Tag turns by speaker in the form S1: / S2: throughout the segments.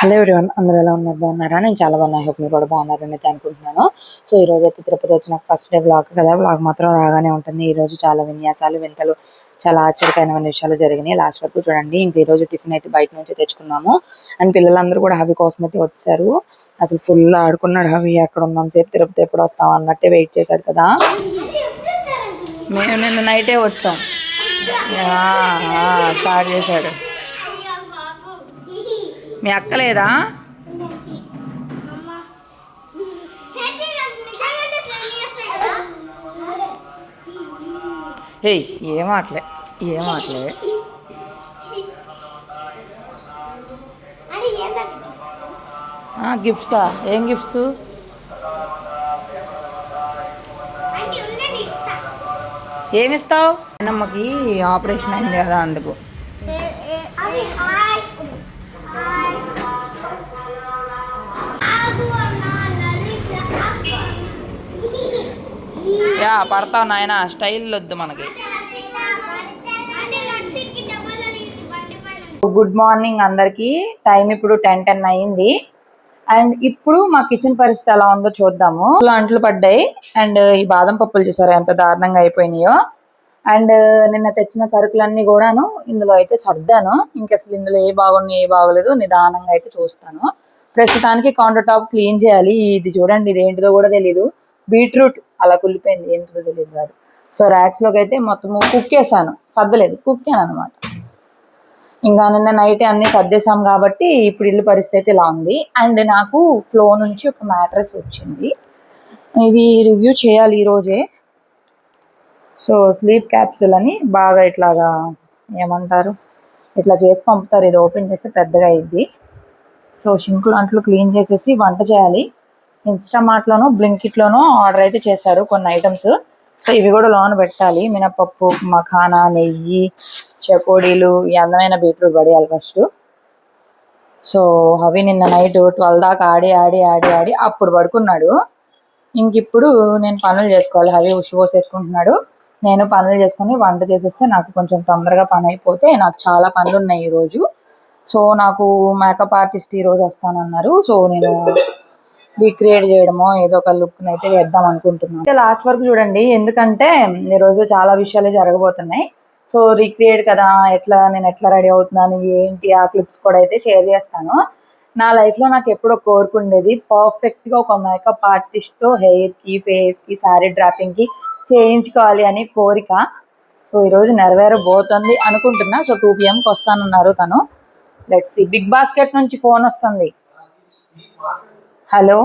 S1: Hello everyone, అందరూ ఎలా ఉన్నారు? బాగున్నారా? నేను చాలా బాగున్నాను. హోప్ మీరు కూడా బాగున్నారని అయితే అనుకుంటున్నాను. సో ఈ రోజు అయితే తిరుపతి వచ్చిన ఫస్ట్ డే బ్లాగ్ కదా, బ్లాగ్ మాత్రం రాగానే ఉంటుంది. ఈ రోజు చాలా విన్యాసాలు వింతలు చాలా ఆశ్చర్యకరమైన విషయాలు జరిగినాయి. లాస్ట్ వరకు చూడండి. ఇంక ఈ రోజు టిఫిన్ అయితే బయట నుంచి తెచ్చుకున్నాము. అండ్ పిల్లలందరూ కూడా హవి కోసం అయితే వచ్చారు. అసలు ఫుల్ ఆడుకున్నాడు హవి. అక్కడ ఉన్నాం సేపు తిరుపతి ఎప్పుడు వస్తాం అన్నట్టే వెయిట్ చేశాడు కదా. మేము నిన్న నైటే వచ్చాం. స్టార్ట్ చేశాడు. మీ అక్క లేదా? ఏం మాటలే గిఫ్ట్సా? ఏం గిఫ్ట్స్? ఏమిస్తావు? అమ్మకి ఆపరేషన్ అయింది కదా, అందుకు. పడతావు నాయన, స్టైల్ వద్దు మనకి. గుడ్ మార్నింగ్ అందరికి. టైం ఇప్పుడు 10:10 అయింది. అండ్ ఇప్పుడు మా కిచెన్ పరిస్థితి ఎలా ఉందో చూద్దాము. అంట్లు పడ్డాయి. అండ్ ఈ బాదం పప్పులు చూసారా ఎంత దారుణంగా అయిపోయినాయో. అండ్ నిన్న తెచ్చిన సరుకులన్నీ కూడాను ఇందులో అయితే సర్దాను. అసలు ఇందులో ఏ బాగున్నాయి ఏ బాగోలేదు నిదానంగా అయితే చూస్తాను. ప్రస్తుతానికి కౌంటర్ టాప్ క్లీన్ చేయాలి. ఇది చూడండి, ఇది ఏంటిదో కూడా తెలీదు. బీట్రూట్ అలా కుళ్ళిపోయింది, ఏంటిదో తెలియదు కాదు. సో ర్యాక్స్ లోకి అయితే మొత్తము కుక్కేసాను, సర్దలేదు, కుక్కాను అనమాట. ఇంకా నిన్న నైట్ అన్ని సర్దేశాం కాబట్టి ఇప్పుడు ఇల్లు పరిస్థితి ఇలా ఉంది. అండ్ నాకు ఫ్లో నుంచి ఒక మ్యాట్రెస్ వచ్చింది. ఇది రివ్యూ చేయాలి ఈరోజే. సో స్లీప్ క్యాప్సూల్ అని బాగా ఇట్లాగా ఏమంటారు, ఇట్లా చేసి పంపుతారు. ఇది ఓపెన్ చేస్తే పెద్దగా అయింది. సో షింకులు అంట్లు క్లీన్ చేసేసి వంట చేయాలి. ఇన్స్టామార్ట్లోనో బ్లింకిట్లోనో ఆర్డర్ అయితే చేశారు కొన్ని ఐటమ్స్. సో ఇవి కూడా లోన పెట్టాలి. మినపప్పు, మఖానా, నెయ్యి, చకోడీలు, ఈ అందమైన బీట్రూట్ పడేయాలి ఫస్ట్. సో అవి నిన్న నైట్ 12 దాకా ఆడి ఆడి ఆడి ఆడి అప్పుడు పడుకున్నాడు. ఇప్పుడు నేను పనులు చేసుకోవాలి. అవి ఉషి పోసేసుకుంటున్నాడు. నేను పనులు చేసుకొని వంట చేసేస్తే నాకు కొంచెం తొందరగా పని అయిపోతే, నాకు చాలా పనులు ఉన్నాయి ఈరోజు. సో నాకు మేకప్ ఆర్టిస్ట్ ఈరోజు వస్తానన్నారు. సో నేను రీక్రియేట్ చేయడమో ఏదో ఒక లుక్ అయితే చేద్దాం అనుకుంటున్నాను. లాస్ట్ వరకు చూడండి, ఎందుకంటే ఈరోజు చాలా విషయాలు జరగబోతున్నాయి. సో రీక్రియేట్ కదా, నేను ఎట్లా రెడీ అవుతున్నాను ఏంటి, ఆ క్లిప్స్ కూడా అయితే షేర్ చేస్తాను. నా లైఫ్లో నాకు ఎప్పుడో కోరుకుండేది పర్ఫెక్ట్గా ఒక మేకప్ ఆర్టిస్ట్తో హెయిర్కి, ఫేస్కి, శారీ డ్రాపింగ్కి చేయించుకోవాలి అని కోరిక. సో ఈరోజు నెరవేరబోతుంది అనుకుంటున్నా. సో 2 PM వస్తానన్నారు తను. Let's see. బిగ్ బాస్కెట్ నుంచి ఫోన్ వస్తుంది. హలో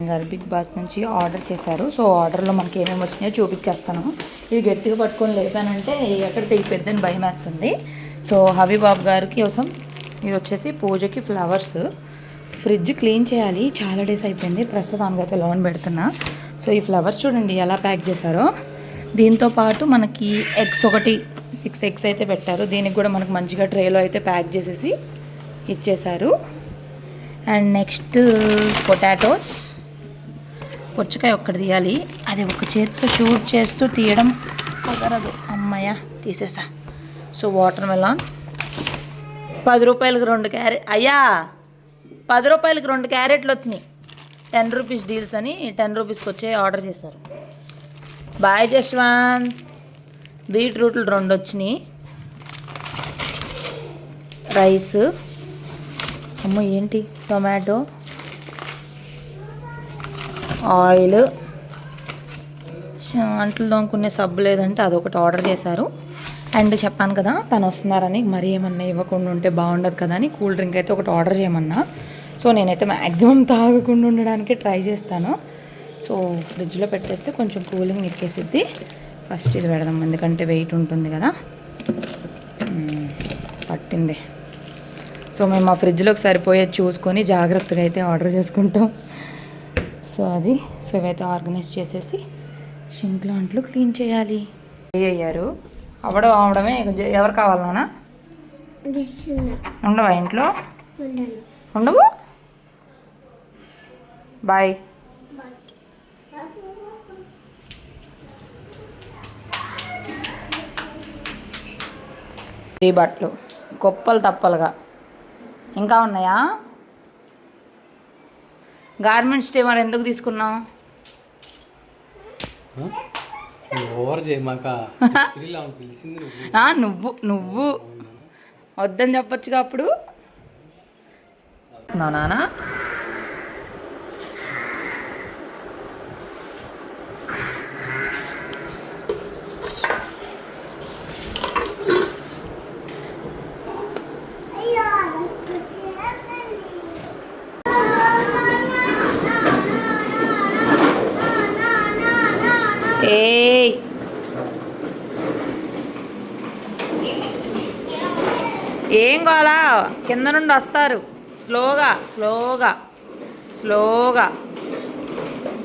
S1: గారు, బిగ్ బాస్ నుంచి ఆర్డర్ చేశారు. సో ఆర్డర్లో మనకి ఏమేమి వచ్చినాయో చూపించేస్తాను. ఇది గట్టిగా పట్టుకొని లేపానంటే ఎక్కడ తెగిపోద్దని భయం వేస్తుంది. సో హబీబాబు గారికి కోసం ఇది వచ్చేసి పూజకి ఫ్లవర్స్. ఫ్రిడ్జ్ క్లీన్ చేయాలి, చాలా డేస్ అయిపోయింది. ప్రస్తుతానికి అయితే లోన్ పెడుతున్నా. సో ఈ ఫ్లవర్స్ చూడండి ఎలా ప్యాక్ చేశారో. దీంతో పాటు మనకి ఎగ్స్ 6 ఎగ్స్ అయితే పెట్టారు. దీనికి కూడా మనకు మంచిగా ట్రేలో అయితే ప్యాక్ చేసేసి ఇచ్చేశారు. అండ్ నెక్స్ట్ పొటాటోస్, పుచ్చకాయ ఒక్కటి తీయాలి. అది ఒక చేతితో షూట్ చేస్తూ తీయడం కుదరదు. అమ్మయ్య తీసేసా. సో వాటర్ మెలాన్ 10 రూపాయలకి 2 క్యారెట్. అయ్యా 10 రూపాయలకి 2 క్యారెట్లు వచ్చినాయి. 10 రూపీస్ డీల్స్ అని 10 రూపీస్కి వచ్చే ఆర్డర్ చేశారు. బాయ్ జశ్వంత్. బీట్రూట్లు 2 వచ్చినాయి. రైస్, అమ్మ ఏంటి, టొమాటో, ఆయిల్, అంట్లు తోముకునే సబ్బు లేదంటే అదొకటి ఆర్డర్ చేశారు. అండ్ చెప్పాను కదా తను వస్తున్నారని, మరీ ఏమన్నా ఇవ్వకుండా ఉంటే బాగుండదు కదా అని కూల్ డ్రింక్ అయితే ఒకటి ఆర్డర్ చేయమన్నా. సో నేనైతే మ్యాక్సిమం తాగకుండా ఉండడానికి ట్రై చేస్తాను. సో ఫ్రిడ్జ్లో పెట్టేస్తే కొంచెం కూలింగ్ ఎక్కేసిద్ది. ఫస్ట్ ఇది పెడదాం, ఎందుకంటే వెయిట్ ఉంటుంది కదా. పట్టింది. సో మేము ఆ ఫ్రిడ్జ్లోకి సరిపోయేది చూసుకొని జాగ్రత్తగా అయితే ఆర్డర్ చేసుకుంటాం. సో ఇవైతే ఆర్గనైజ్ చేసేసి సింక్లో అంట్లు క్లీన్ చేయాలి. అయ్యారు అవడమే. ఎవరు కావాలన్నా ఉండవా ఇంట్లో? ఉండవు. బాయ్. ఈ బట్టలు కుప్పలు తప్పలుగా ఇంకా ఉన్నాయా? గార్మెంట్స్ డే మరి ఎందుకు తీసుకున్నావు? నువ్వు వద్దని చెప్పొచ్చుగా అప్పుడు. నానా ఏం కావాలా? కింద నుండి వస్తారు. స్లోగా స్లోగా స్లోగా.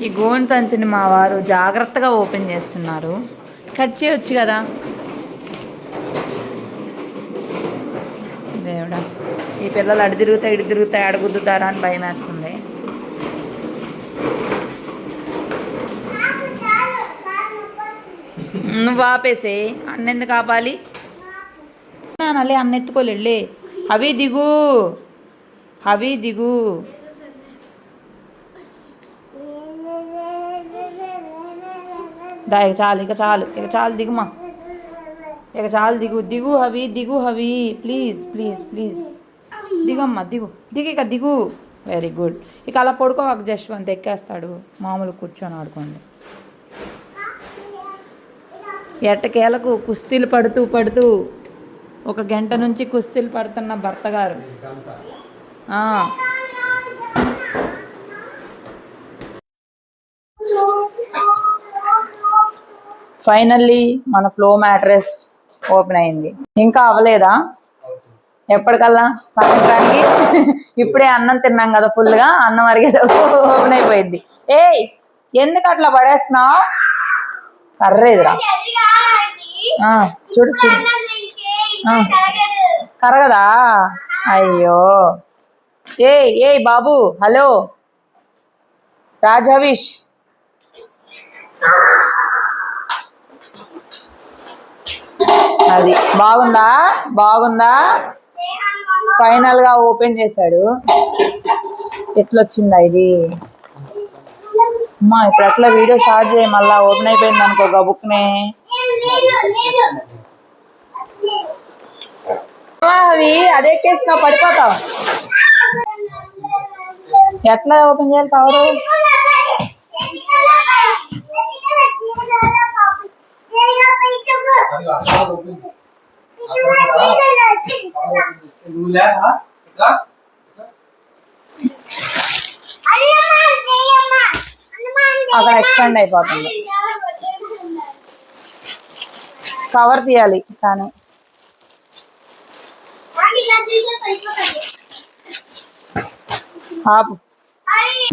S1: ఈ గోన్ సంచిని మా వారు జాగ్రత్తగా ఓపెన్ చేస్తున్నారు. కట్ చేయొచ్చు కదా. దేవుడా, ఈ పిల్లలు అడి తిరుగుతాయి ఇడి తిరుగుతాయి, అడుగుద్దుతారా అని భయం వేస్తుంది. నువ్వు ఆపేసే, అన్నెందుకు ఆపాలి? అలే అన్న ఎత్తుకోలేళ్ళే. అవి దిగు, అవి దిగు. దా, ఇక చాలు, ఇక చాలు, ఇక చాలు దిగుమా, ఇక చాలు దిగు. దిగు హవి, దిగు హవి, ప్లీజ్ ప్లీజ్ ప్లీజ్ దిగమ్మా, దిగు దిగు, ఇక దిగు. Very good. ఇక అలా పడుకోవాక జశ్వంత్ ఎక్కేస్తాడు. మామూలు కూర్చొని ఆడుకోండి. ఎట్టకేలకు కుస్తీలు పడుతూ పడుతూ 1 గంట నుంచి కుస్తీలు పడుతున్న భర్త గారు. ఫైనల్లీ మన ఫ్లో మ్యాట్రెస్ ఓపెన్ అయింది. ఇంకా అవ్వలేదా? ఎప్పటికల్లా? సాయంత్రానికి. ఇప్పుడే అన్నం తిన్నాం కదా ఫుల్గా, అన్నం అరిగేది ఓపెన్ అయిపోయింది. ఏయ్, ఎందుకు అట్లా పడేస్తున్నావు? కర్రేదిరా. చూడు చూడు, కరగదా? అయ్యో. ఏ బాబు, హలో రాజవిష్, అది బాగుందా? బాగుందా? ఫైనల్ గా ఓపెన్ చేశాడు. ఎట్లొచ్చిందా ఇది? అమ్మా, ఇప్పుడు ఎట్లా వీడియో స్టార్ట్ చేయి? మళ్ళా ఓపెన్ అయిపోయింది అనుకో గబుక్నే. అవి అదే ఎక్కేస్తున్నావు, పడిపోతావు. ఎట్లా ఓపెన్ చేయాలి కవరు? అక్కడ ఎక్స్టెండ్ అయిపోతుంది. కవర్ తీయాలి కానీ. ఆపు.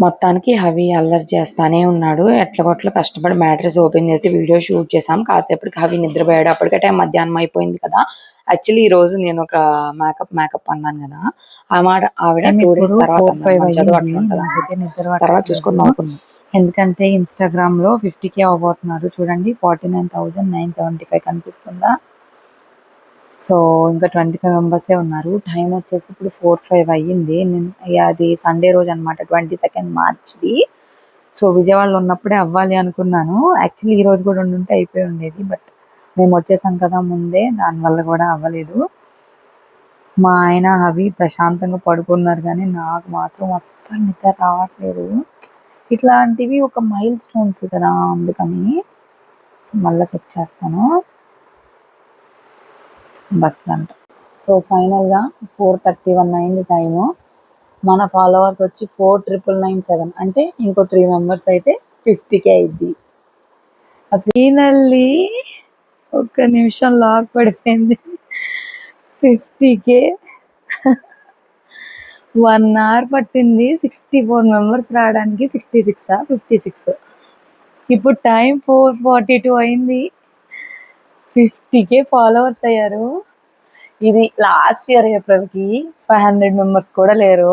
S1: మొత్తానికి హవి అల్లరి చేస్తానే ఉన్నాడు. ఎట్లగొట్ల కష్టపడి మ్యాట్రెస్ ఓపెన్ చేసి వీడియో షూట్ చేసాం. కాసేపటికి హవి నిద్రపోయాడు. అప్పటికటే మధ్యాహ్నం అయిపోయింది కదా. యాక్చువల్లీ ఈ రోజు నేను ఒక మేకప్ అన్నాను కదా, ఆ మాట ఆవిడ 2 days తర్వాత చూసుకున్నాం. ఎందుకంటే ఇన్స్టాగ్రామ్ లో 50K అవ్వబోతున్నారు. చూడండి, 49,975 కనిపిస్తుందా? సో ఇంకా 25 మెంబర్సే ఉన్నారు. టైం వచ్చేసి ఇప్పుడు 4-5 అయ్యింది. అది సండే రోజు అనమాట, 22nd మార్చ్ది. సో విజయవాడలో ఉన్నప్పుడే అవ్వాలి అనుకున్నాను. యాక్చువల్లీ ఈ రోజు కూడా ఉండుంటే అయిపోయి ఉండేది, బట్ మేము వచ్చేసాం కదా ముందే, దానివల్ల కూడా అవ్వలేదు. మా ఆయన అవి ప్రశాంతంగా పడుకున్నారు, కానీ నాకు మాత్రం అస్సలు నిద్ర రావట్లేదు. ఇట్లాంటివి ఒక మైల్ స్టోన్స్ కదా, అందుకని. సో మళ్ళీ చెక్ చేస్తాను. బస్ అంట. సో ఫైనల్గా 4:31 అయింది టైము. మన ఫాలోవర్స్ వచ్చి 4,997. అంటే ఇంకో 3 మెంబర్స్ అయితే 50K అయింది. ఫైనల్లీ ఒక్క నిమిషం లాక్ పడిపోయింది. 50K 1 hour పట్టింది. 64 మెంబర్స్ రావడానికి. 56 ఇప్పుడు టైం 4:42 అయింది. 50K ఫాలోవర్స్ అయ్యారు. ఇది లాస్ట్ ఇయర్ ఏప్రిల్కి 500 మెంబర్స్ కూడా లేరు.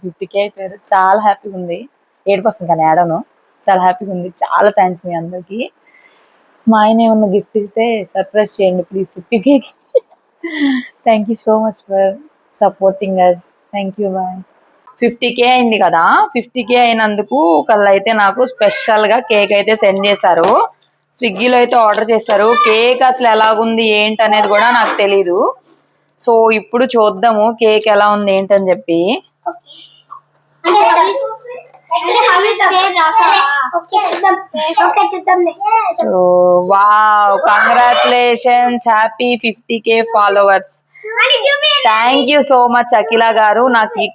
S1: 50K అయిపోయారు. చాలా హ్యాపీగా ఉంది. ఏడుపు వస్తుంది కానీ ఏడను. చాలా హ్యాపీగా ఉంది. చాలా థ్యాంక్స్ మీ అందరికి. మా ఆయన ఏమన్నా గిఫ్ట్ ఇస్తే సర్ప్రైజ్ చేయండి please 50K. Thank you so much for supporting us. Thank you bye. 50K అయింది కదా, 50K అయినందుకు ఒకళ్ళు అయితే నాకు స్పెషల్ గా కేక్ అయితే సెండ్ చేశారు. స్విగ్గీలో అయితే ఆర్డర్ చేశారు. కేక్ అసలు ఎలాగుంది ఏంటి అనేది కూడా నాకు తెలీదు. సో ఇప్పుడు చూద్దాము కేక్ ఎలా ఉంది ఏంటని చెప్పి. So wow, congratulations, happy 50K followers. Thank you so much Akhila garu, నాకు ఈ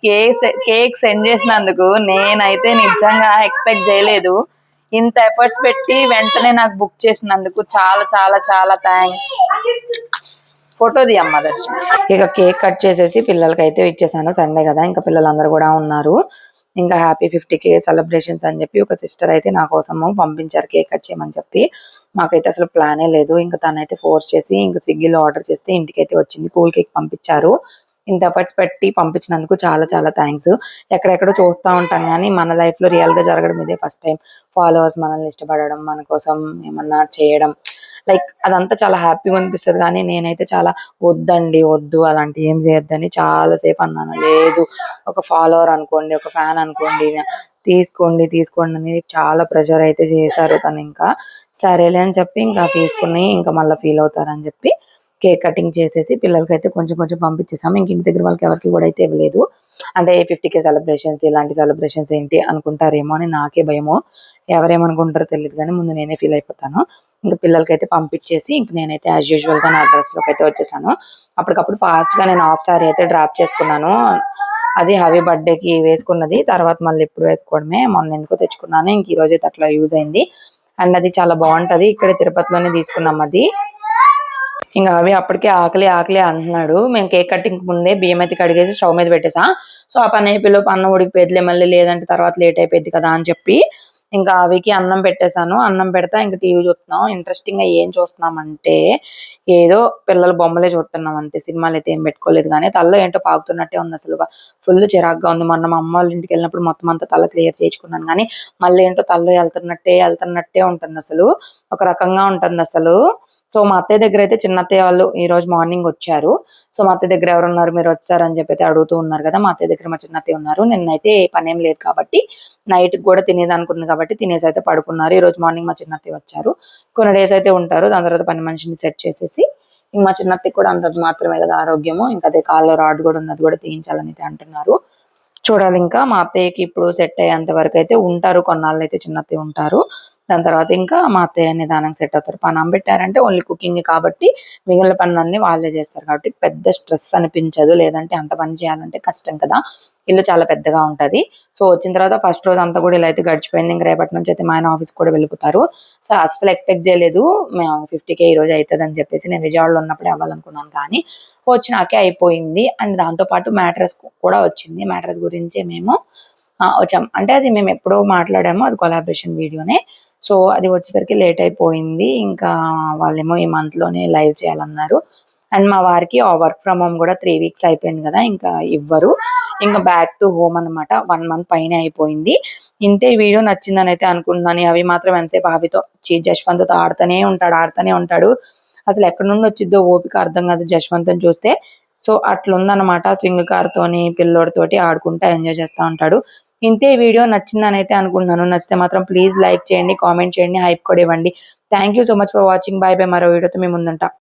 S1: కేక్ సెండ్ చేసినందుకు. నేనైతే నిజంగా ఎక్స్పెక్ట్ చేయలేదు. ఇంత ఎఫర్ట్స్ పెట్టి వెంటనే నాకు బుక్ చేసినందుకు చాలా చాలా చాలా థ్యాంక్స్. ఫోటో తీయమ్మ దర్శనం. ఇక కేక్ కట్ చేసేసి పిల్లలకి అయితే ఇచ్చేసాను. సండే కదా, ఇంకా పిల్లలందరూ కూడా ఉన్నారు. ఇంకా హ్యాపీ 50K సెలబ్రేషన్స్ అని చెప్పి ఒక సిస్టర్ అయితే నా కోసము పంపించారు కేక్ కట్ చేయమని చెప్పి. మాకైతే అసలు ప్లానే లేదు. ఇంకా తనైతే ఫోర్స్ చేసి ఇంకా స్విగ్గీలో ఆర్డర్ చేస్తే ఇంటికైతే వచ్చింది. కూల్ కేక్ పంపించారు. ఇంత ఎఫర్ట్స్ పెట్టి పంపించినందుకు చాలా చాలా థ్యాంక్స్. ఎక్కడెక్కడో చూస్తూ ఉంటాం కానీ మన లైఫ్ లో రియల్ గా జరగడం ఇదే ఫస్ట్ టైం. ఫాలోవర్స్ మనల్ని ఇష్టపడడం, మన కోసం ఏమన్నా చేయడం, లైక్ అదంతా చాలా హ్యాపీగా అనిపిస్తుంది. కానీ నేనైతే చాలా వద్దు అలాంటి ఏం చేయొద్దని చాలా సేపు అన్నాను. లేదు, ఒక ఫాలోవర్ అనుకోండి, ఒక ఫ్యాన్ అనుకోండి, తీసుకోండి అని చాలా ప్రెషర్ అయితే చేశారు తను. ఇంకా సరేలే అని చెప్పి ఇంకా తీసుకుని ఇంకా మళ్ళీ ఫీల్ అవుతారని చెప్పి కేక్ కటింగ్ చేసేసి పిల్లలకి అయితే కొంచెం కొంచెం పంపించేసాము. ఇంక ఇంటి దగ్గర వాళ్ళకి ఎవరికి కూడా అయితే ఇవ్వలేదు. అంటే 50K సెలబ్రేషన్స్, ఇలాంటి సెలబ్రేషన్స్ ఏంటి అనుకుంటారేమో అని నాకే భయమో. ఎవరేమనుకుంటారో తెలియదు కానీ ముందు నేనే ఫీల్ అయిపోతాను. ఇంకా పిల్లలకైతే పంపించేసి ఇంక నేనైతే యాజ్ యూజువల్ గా నా డ్రెస్ లోకి అయితే వచ్చేసాను. అప్పటికప్పుడు ఫాస్ట్ గా నేను హాఫ్ సారీ అయితే డ్రాప్ చేసుకున్నాను. అది హవీ బర్త్డేకి వేసుకున్నది. తర్వాత మళ్ళీ ఇప్పుడు వేసుకోవడమే. మొన్న ఎందుకో తెచ్చుకున్నాను. ఇంక ఈ రోజు అయితే అట్లా యూజ్ అయింది. అండ్ అది చాలా బాగుంటది. ఇక్కడ తిరుపతిలోనే తీసుకున్నాం అది. ఇంకా అవి అప్పటికే ఆకలి అంటున్నాడు. మేము కేక్ కట్టింగ్ ముందే బియ్యం అయితే కడిగేసి స్టవ్ మీద పెట్టేసా. సో ఆ పని అయిపోయి అన్నం ఉడికిపోయేదిలే, మళ్ళీ లేదంటే తర్వాత లేట్ అయిపోయింది కదా అని చెప్పి ఇంకా అవికి అన్నం పెట్టేశాను. అన్నం పెడతా ఇంకా టీవీ చూస్తున్నాం. ఇంట్రెస్టింగ్ గా ఏం చూస్తున్నాం అంటే ఏదో పిల్లల బొమ్మలే చూస్తున్నాం అంతే. సినిమాలు అయితే ఏం పెట్టుకోలేదు. కానీ తలలో ఏంటో పాకుతున్నట్టే ఉంది. అసలు ఫుల్ చిరాగ్గా ఉంది. మొన్న మా అమ్మ వాళ్ళ ఇంటికి వెళ్ళినప్పుడు మొత్తం అంతా తల క్లియర్ చేయించుకున్నాను. కానీ మళ్ళీ ఏంటో తలలో వెళ్తున్నట్టే ఉంటుంది. అసలు ఒక రకంగా ఉంటుంది అసలు. సో మా అత్తయ్య దగ్గర అయితే చిన్న అత్తయ్య వాళ్ళు ఈ రోజు మార్నింగ్ వచ్చారు. సో మా అత్తయ్య దగ్గర ఎవరున్నారు, మీరు వచ్చారని చెప్పి అయితే అడుగుతూ ఉన్నారు కదా. మా అత్తయ్య దగ్గర మా చిన్న అత్తయ్య ఉన్నారు. నిన్నైతే పనేం లేదు కాబట్టి నైట్ కూడా తినేదానికి ఉంది కాబట్టి తినేసి అయితే పడుకున్నారు. ఈ రోజు మార్నింగ్ మా చిన్న అత్తయ్య వచ్చారు. కొన్ని డేస్ అయితే ఉంటారు. దాని తర్వాత పని మనిషిని సెట్ చేసేసి ఇంక మా చిన్న అత్తయ్య కూడా అంత మాత్రమే కదా ఆరోగ్యము. ఇంకా అదే కాల్లో రాడ్ కూడా ఉన్నది, కూడా తీయించాలని అయితే అంటున్నారు. చూడాలి. ఇంకా మా అత్తయ్యకి ఇప్పుడు సెట్ అయ్యేంత వరకు అయితే ఉంటారు. కొన్నాళ్ళు అయితే చిన్న అత్తయ్య ఉంటారు. దాని తర్వాత ఇంకా మా అత్తయ్య నిదానంగా సెట్ అవుతారు. పని పెట్టారంటే ఓన్లీ కుకింగ్ కాబట్టి మిగిలిన పనులన్నీ వాళ్ళే చేస్తారు కాబట్టి పెద్ద స్ట్రెస్ అనిపించదు. లేదంటే అంత పని చేయాలంటే కష్టం కదా. ఇల్లు చాలా పెద్దగా ఉంటది. సో వచ్చిన తర్వాత ఫస్ట్ రోజు అంతా కూడా ఇలా అయితే గడిచిపోయింది. ఇంకా రేపటి నుంచి అయితే మా ఆయన ఆఫీస్ కూడా వెళ్ళిపోతారు. సో అస్సలు ఎక్స్పెక్ట్ చేయలేదు మేము 50K ఈ రోజు అవుతుంది అని చెప్పేసి. నేను విజయవాడలో ఉన్నప్పుడే అవ్వాలనుకున్నాను కానీ వచ్చినాకే అయిపోయింది. అండ్ దాంతో పాటు మ్యాట్రెస్ కూడా వచ్చింది. మ్యాట్రెస్ గురించి మేము వచ్చాం. అంటే అది మేము ఎప్పుడో మాట్లాడాము, అది కొలాబరేషన్ వీడియోనే. సో అది వచ్చేసరికి లేట్ అయిపోయింది. ఇంకా వాళ్ళేమో ఈ మంత్ లోనే లైవ్ చేయాలన్నారు. అండ్ మా వారికి వర్క్ ఫ్రమ్ హోమ్ కూడా 3 weeks అయిపోయింది కదా, ఇంకా ఇవ్వరు. ఇంకా బ్యాక్ టు హోమ్ అనమాట. 1 month పైన అయిపోయింది. ఇంతే. ఈ వీడియో నచ్చిందని అయితే అనుకుంటున్నాను. అవి మాత్రం ఎంతసేపు అవితో జశ్వంత్తో ఆడుతూనే ఉంటాడు. అసలు ఎక్కడి నుండి వచ్చిద్దో ఓపిక అర్థం కాదు జశ్వంత్ని చూస్తే. సో అట్లుందనమాట. స్వింగ్ కార్ తోని పిల్లోడితోటి ఆడుకుంటా ఎంజాయ్ చేస్తూ ఉంటాడు. ఇంతే. వీడియో నచ్చిందని అయితే అనుకుంటున్నాను. నచ్చితే మాత్రం ప్లీజ్ లైక్ చేయండి, కామెంట్ చేయండి, హైప్ కూడా ఇవ్వండి. Thank you so much for watching. By by. మరో వీడియోతో మీ ముందుంటా.